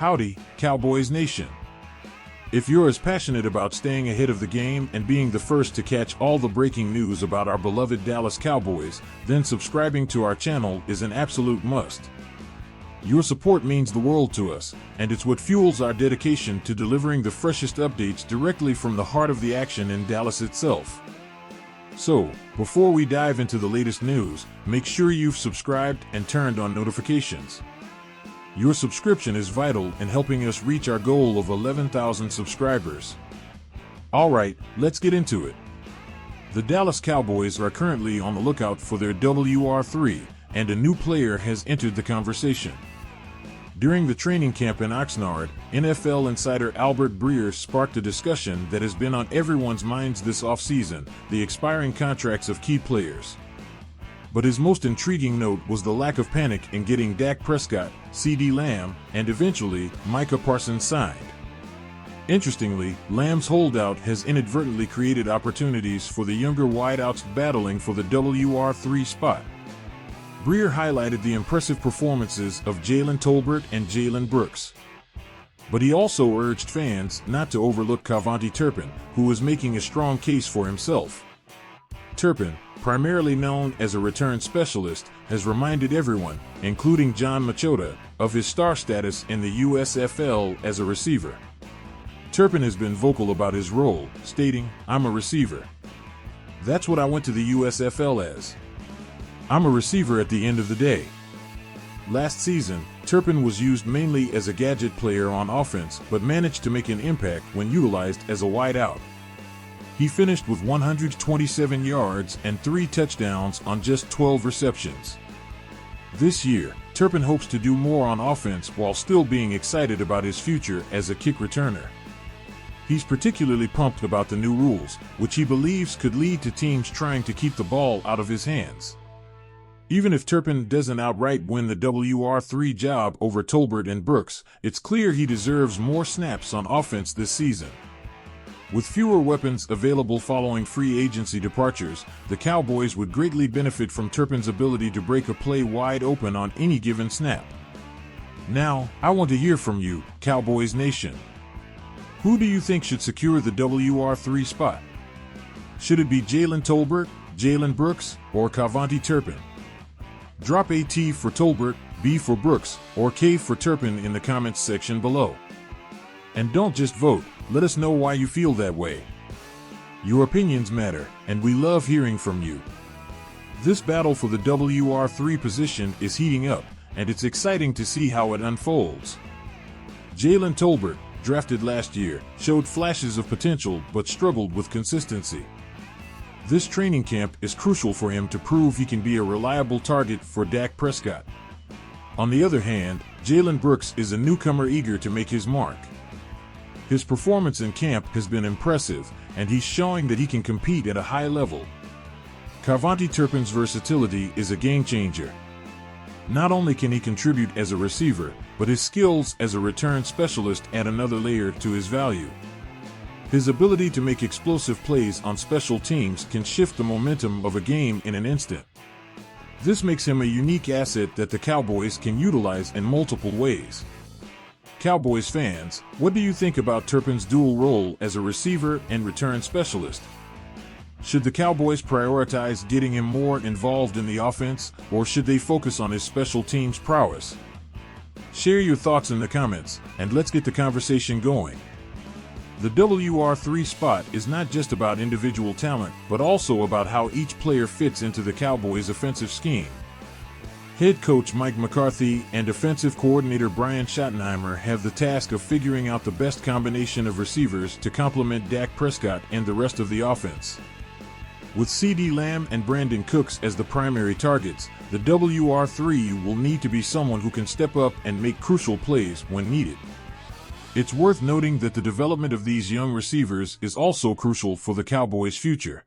Howdy, Cowboys Nation. If you're as passionate about staying ahead of the game and being the first to catch all the breaking news about our beloved Dallas Cowboys, then subscribing to our channel is an absolute must. Your support means the world to us, and it's what fuels our dedication to delivering the freshest updates directly from the heart of the action in Dallas itself. So, before we dive into the latest news, make sure you've subscribed and turned on notifications. Your subscription is vital in helping us reach our goal of 11,000 subscribers. Alright, let's get into it. The Dallas Cowboys are currently on the lookout for their WR3, and a new player has entered the conversation. During the training camp in Oxnard, NFL insider Albert Breer sparked a discussion that has been on everyone's minds this offseason: the expiring contracts of key players. But his most intriguing note was the lack of panic in getting Dak Prescott, CeeDee Lamb, and eventually Micah Parsons signed. Interestingly, Lamb's holdout has inadvertently created opportunities for the younger wideouts battling for the WR3 spot. Breer highlighted the impressive performances of Jalen Tolbert and Jalen Brooks. But he also urged fans not to overlook Cowboys Turpin, who is making a strong case for himself. Turpin, primarily known as a return specialist, has reminded everyone, including John Machota, of his star status in the USFL as a receiver. Turpin has been vocal about his role, stating, "I'm a receiver. That's what I went to the USFL as. I'm a receiver at the end of the day." Last season, Turpin was used mainly as a gadget player on offense but managed to make an impact when utilized as a wideout. He finished with 127 yards and 3 touchdowns on just 12 receptions. This year, Turpin hopes to do more on offense while still being excited about his future as a kick returner. He's particularly pumped about the new rules, which he believes could lead to teams trying to keep the ball out of his hands. Even if Turpin doesn't outright win the WR3 job over Tolbert and Brooks, it's clear he deserves more snaps on offense this season. With fewer weapons available following free agency departures, the Cowboys would greatly benefit from Turpin's ability to break a play wide open on any given snap. Now, I want to hear from you, Cowboys Nation. Who do you think should secure the WR3 spot? Should it be Jalen Tolbert, Jalen Brooks, or Cowboys Turpin? Drop a T for Tolbert, B for Brooks, or K for Turpin in the comments section below. And don't just vote, let us know why you feel that way. Your opinions matter, and we love hearing from you. This battle for the WR3 position is heating up, and it's exciting to see how it unfolds. Jalen Tolbert, drafted last year, showed flashes of potential but struggled with consistency. This training camp is crucial for him to prove he can be a reliable target for Dak Prescott. On the other hand, Jalen Brooks is a newcomer eager to make his mark. His performance in camp has been impressive, and he's showing that he can compete at a high level. Cowboys Turpin's versatility is a game-changer. Not only can he contribute as a receiver, but his skills as a return specialist add another layer to his value. His ability to make explosive plays on special teams can shift the momentum of a game in an instant. This makes him a unique asset that the Cowboys can utilize in multiple ways. Cowboys fans, what do you think about Turpin's dual role as a receiver and return specialist? Should the Cowboys prioritize getting him more involved in the offense, or should they focus on his special teams prowess? Share your thoughts in the comments, and let's get the conversation going. The WR3 spot is not just about individual talent, but also about how each player fits into the Cowboys' offensive scheme. Head coach Mike McCarthy and offensive coordinator Brian Schottenheimer have the task of figuring out the best combination of receivers to complement Dak Prescott and the rest of the offense. With CeeDee Lamb and Brandon Cooks as the primary targets, the WR3 will need to be someone who can step up and make crucial plays when needed. It's worth noting that the development of these young receivers is also crucial for the Cowboys' future.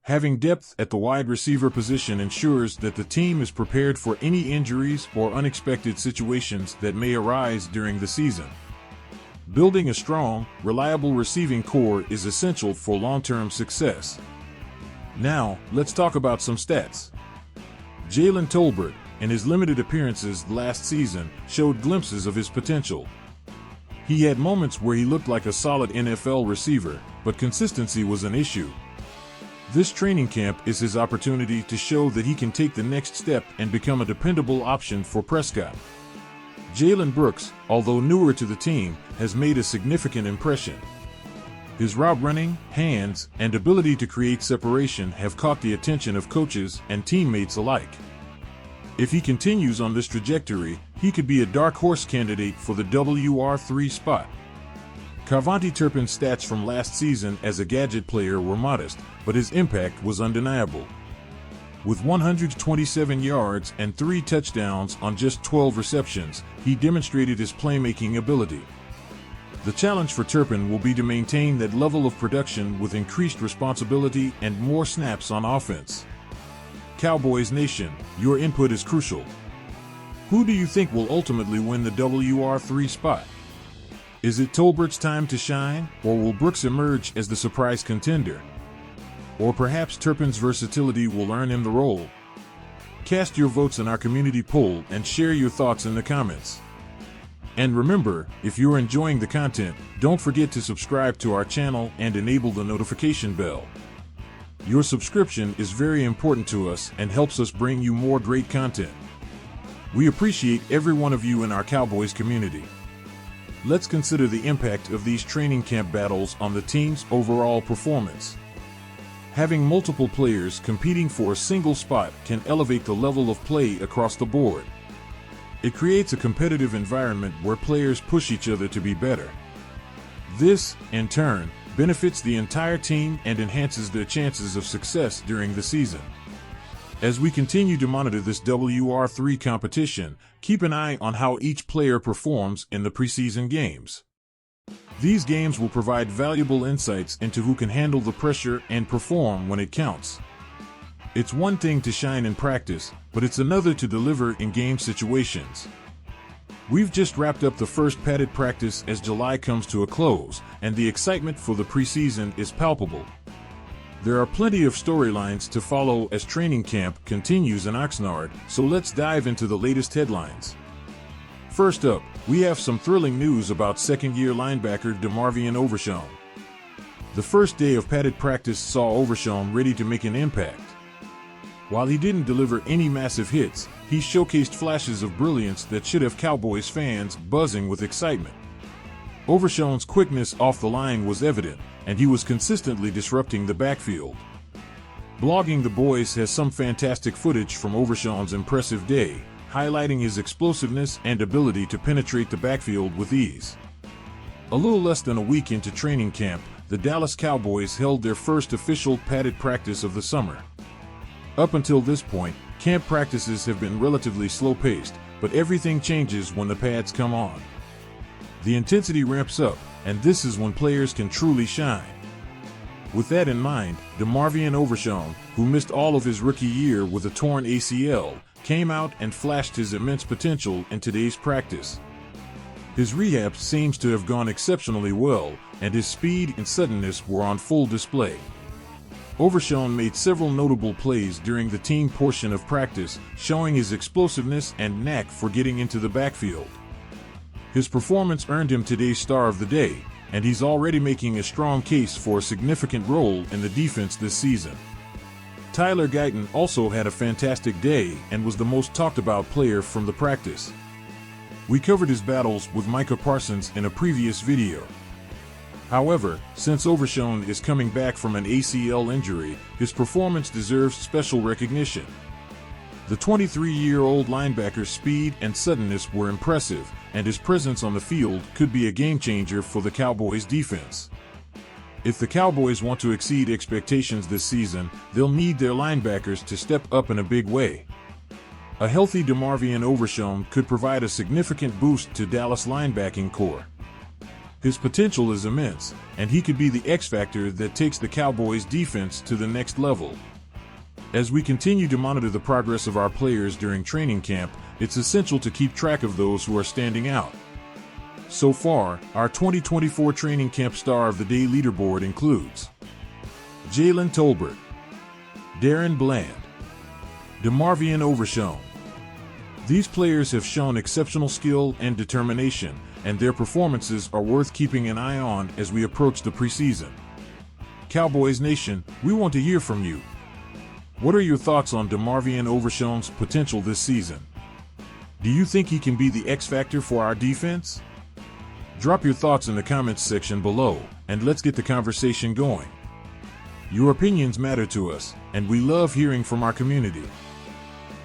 Having depth at the wide receiver position ensures that the team is prepared for any injuries or unexpected situations that may arise during the season. Building a strong, reliable receiving core is essential for long-term success. Now, let's talk about some stats. Jalen Tolbert, in his limited appearances last season, showed glimpses of his potential. He had moments where he looked like a solid NFL receiver, but consistency was an issue. This training camp is his opportunity to show that he can take the next step and become a dependable option for Prescott. Jalen Brooks, although newer to the team, has made a significant impression. His route running, hands, and ability to create separation have caught the attention of coaches and teammates alike. If he continues on this trajectory, he could be a dark horse candidate for the WR3 spot. Cavante Turpin's stats from last season as a gadget player were modest, but his impact was undeniable. With 127 yards and 3 touchdowns on just 12 receptions, he demonstrated his playmaking ability. The challenge for Turpin will be to maintain that level of production with increased responsibility and more snaps on offense. Cowboys Nation, your input is crucial. Who do you think will ultimately win the WR3 spot? Is it Tolbert's time to shine, or will Brooks emerge as the surprise contender? Or perhaps Turpin's versatility will earn him the role? Cast your votes in our community poll and share your thoughts in the comments. And remember, if you're enjoying the content, don't forget to subscribe to our channel and enable the notification bell. Your subscription is very important to us and helps us bring you more great content. We appreciate every one of you in our Cowboys community. Let's consider the impact of these training camp battles on the team's overall performance. Having multiple players competing for a single spot can elevate the level of play across the board. It creates a competitive environment where players push each other to be better. This, in turn, benefits the entire team and enhances their chances of success during the season. As we continue to monitor this WR3 competition, keep an eye on how each player performs in the preseason games. These games will provide valuable insights into who can handle the pressure and perform when it counts. It's one thing to shine in practice, but it's another to deliver in game situations. We've just wrapped up the first padded practice as July comes to a close, and the excitement for the preseason is palpable. There are plenty of storylines to follow as training camp continues in Oxnard, so let's dive into the latest headlines. First up, we have some thrilling news about second-year linebacker DeMarvion Overshown. The first day of padded practice saw Overshown ready to make an impact. While he didn't deliver any massive hits, he showcased flashes of brilliance that should have Cowboys fans buzzing with excitement. Overshown's quickness off the line was evident, and he was consistently disrupting the backfield. Blogging the Boys has some fantastic footage from Overshown's impressive day, highlighting his explosiveness and ability to penetrate the backfield with ease. A little less than a week into training camp, the Dallas Cowboys held their first official padded practice of the summer. Up until this point, camp practices have been relatively slow-paced, but everything changes when the pads come on. The intensity ramps up, and this is when players can truly shine. With that in mind, DeMarvion Overshown, who missed all of his rookie year with a torn ACL, came out and flashed his immense potential in today's practice. His rehab seems to have gone exceptionally well, and his speed and suddenness were on full display. Overshown made several notable plays during the team portion of practice, showing his explosiveness and knack for getting into the backfield. His performance earned him today's Star of the Day, and he's already making a strong case for a significant role in the defense this season. Tyler Guyton also had a fantastic day and was the most talked about player from the practice. We covered his battles with Micah Parsons in a previous video. However, since Overshown is coming back from an ACL injury, his performance deserves special recognition. The 23-year-old linebacker's speed and suddenness were impressive, and his presence on the field could be a game-changer for the Cowboys' defense. If the Cowboys want to exceed expectations this season, they'll need their linebackers to step up in a big way. A healthy DeMarvion Overshown could provide a significant boost to Dallas' linebacking core. His potential is immense, and he could be the X-factor that takes the Cowboys' defense to the next level. As we continue to monitor the progress of our players during training camp, it's essential to keep track of those who are standing out. So far, our 2024 Training Camp Star of the Day leaderboard includes Jalen Tolbert, Darren Bland, DeMarvion Overshown. These players have shown exceptional skill and determination, and their performances are worth keeping an eye on as we approach the preseason. Cowboys Nation, we want to hear from you. What are your thoughts on DeMarvion Overshown's potential this season? Do you think he can be the X factor for our defense? Drop your thoughts in the comments section below, and let's get the conversation going. Your opinions matter to us, and we love hearing from our community.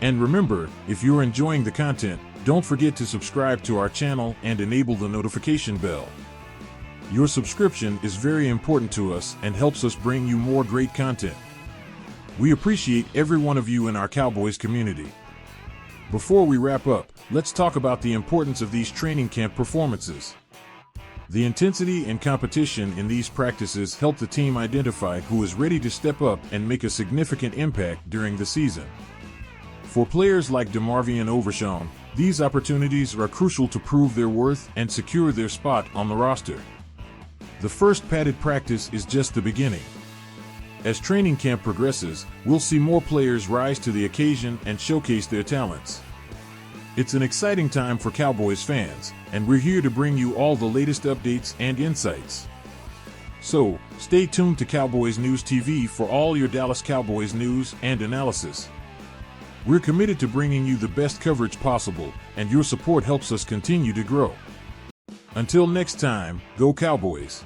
And remember, if you're enjoying the content, don't forget to subscribe to our channel and enable the notification bell. Your subscription is very important to us and helps us bring you more great content. We appreciate every one of you in our Cowboys community. Before we wrap up, let's talk about the importance of these training camp performances. The intensity and competition in these practices help the team identify who is ready to step up and make a significant impact during the season. For players like DeMarvion Overshown, these opportunities are crucial to prove their worth and secure their spot on the roster. The first padded practice is just the beginning. As training camp progresses, we'll see more players rise to the occasion and showcase their talents. It's an exciting time for Cowboys fans, and we're here to bring you all the latest updates and insights. So, stay tuned to Cowboys News TV for all your Dallas Cowboys news and analysis. We're committed to bringing you the best coverage possible, and your support helps us continue to grow. Until next time, go Cowboys!